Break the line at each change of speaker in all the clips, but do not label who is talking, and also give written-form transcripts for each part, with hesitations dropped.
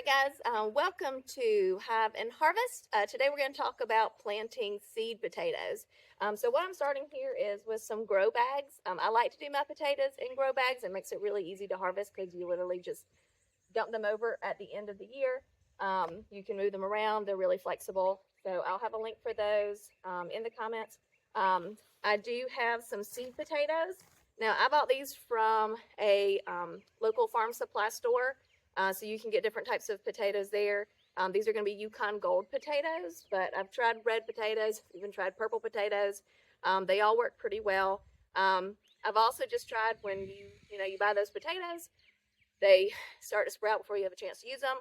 right, guys, welcome to Hive and Harvest. Today we're going to talk about planting seed potatoes. So what I'm starting here is with some grow bags. I like to do my potatoes in grow bags. It makes it really easy to harvest because you literally just dump them over at the end of the year. You can move them around. They're really flexible. So I'll have a link for those in the comments. I do have some seed potatoes. Now, I bought these from a local farm supply store. So you can get different types of potatoes there. These are going to be Yukon Gold potatoes, but I've tried red potatoes, even tried purple potatoes. They all work pretty well. I've also just tried when you buy those potatoes, they start to sprout before you have a chance to use them.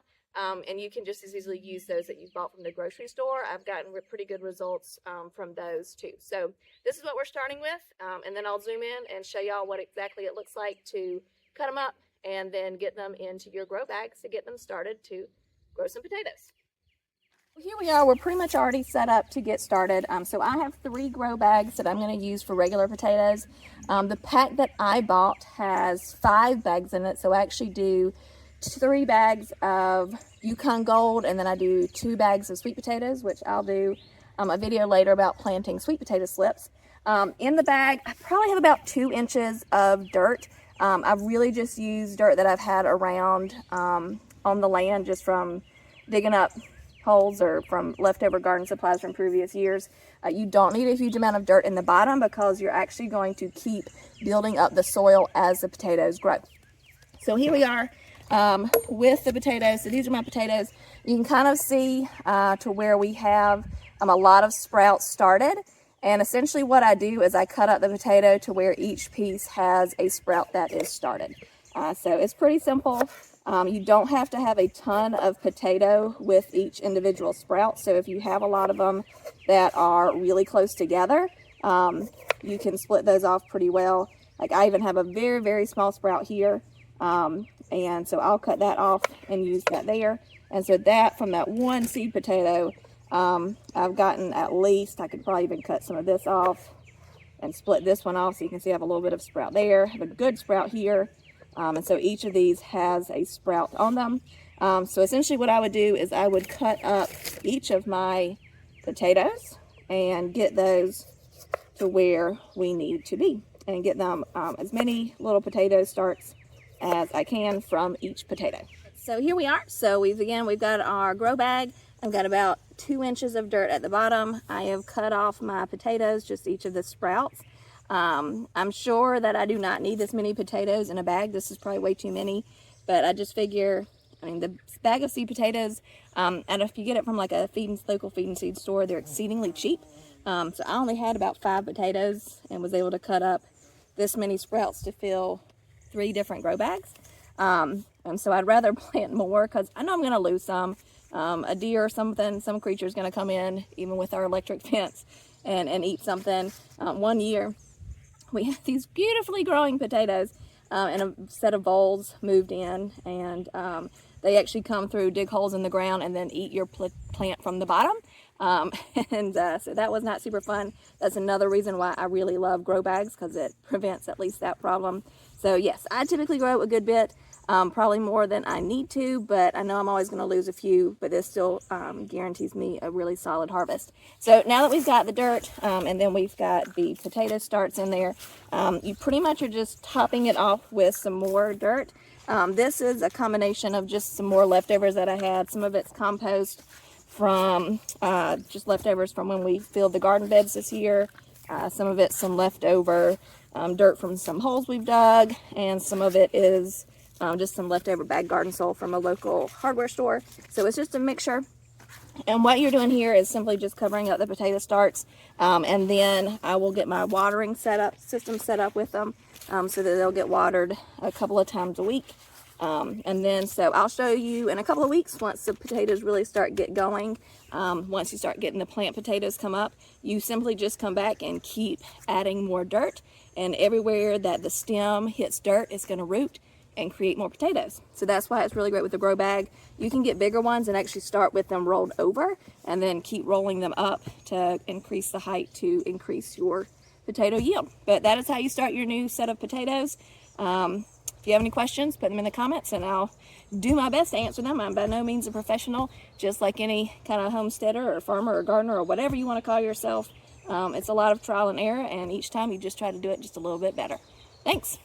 And you can just as easily use those that you've bought from the grocery store. I've gotten pretty good results from those too. So this is what we're starting with, and then I'll zoom in and show y'all what exactly it looks like to cut them up and then get them into your grow bags to get them started to grow some potatoes. Here we are, we're pretty much already set up to get started. So I have 3 grow bags that I'm going to use for regular potatoes. The pack that I bought has 5 bags in it, so I actually do 3 bags of Yukon Gold, and then I do 2 bags of sweet potatoes, which I'll do a video later about planting sweet potato slips. In the bag, I probably have about 2 inches of dirt. I've really just used dirt that I've had around on the land just from digging up holes or from leftover garden supplies from previous years. You don't need a huge amount of dirt in the bottom because you're actually going to keep building up the soil as the potatoes grow. So here we are with the potatoes. So these are my potatoes. You can kind of see to where we have a lot of sprouts started. And essentially what I do is I cut up the potato to where each piece has a sprout that is started. So it's pretty simple. You don't have to have a ton of potato with each individual sprout. So if you have a lot of them that are really close together, you can split those off pretty well. Like I even have a very, very small sprout here. And so I'll cut that off and use that there. And so that from that one seed potato, I've gotten at least, I could probably even cut some of this off and split this one off so you can see I have a little bit of sprout there. I have a good sprout here. And so each of these has a sprout on them. So essentially what I would do is I would cut up each of my potatoes and get those to where we need to be and get them as many little potato starts as I can from each potato. So here we are. So we've got our grow bag. I've got about 2 inches of dirt at the bottom. I have cut off my potatoes, just each of the sprouts. I'm sure that I do not need this many potatoes in a bag. This is probably way too many, but I just figure, the bag of seed potatoes, and if you get it from like a local feed and seed store, they're exceedingly cheap. So I only had about 5 potatoes and was able to cut up this many sprouts to fill 3 different grow bags. And so I'd rather plant more because I know I'm going to lose some. A deer or something, some creature is going to come in, even with our electric fence, and eat something. One year, we had these beautifully growing potatoes, and a set of voles moved in, and they actually come through, dig holes in the ground, and then eat your plant from the bottom. So that was not super fun. That's another reason why I really love grow bags, because it prevents at least that problem. So yes, I typically grow a good bit, probably more than I need to, but I know I'm always going to lose a few, but this still guarantees me a really solid harvest. So now that we've got the dirt, and then we've got the potato starts in there, you pretty much are just topping it off with some more dirt. This is a combination of just some more leftovers that I had. Some of it's compost from just leftovers from when we filled the garden beds this year. Some of it's some leftover dirt from some holes we've dug, and some of it is just some leftover bag garden soil from a local hardware store. So it's just a mixture. And what you're doing here is simply just covering up the potato starts, and then I will get my watering system set up with them so that they'll get watered a couple of times a week. And then so I'll show you in a couple of weeks once the potatoes really start going. Once you start getting the plant potatoes come up, you simply just come back and keep adding more dirt, and everywhere that the stem hits dirt, it's going to root and create more potatoes. So that's why it's really great with the grow bag. You can get bigger ones and actually start with them rolled over and then keep rolling them up to increase the height to increase your potato yield. But that is how you start your new set of potatoes. If you have any questions, put them in the comments and I'll do my best to answer them. I'm by no means a professional, just like any kind of homesteader or farmer or gardener or whatever you want to call yourself. It's a lot of trial and error, and each time you just try to do it just a little bit better. Thanks.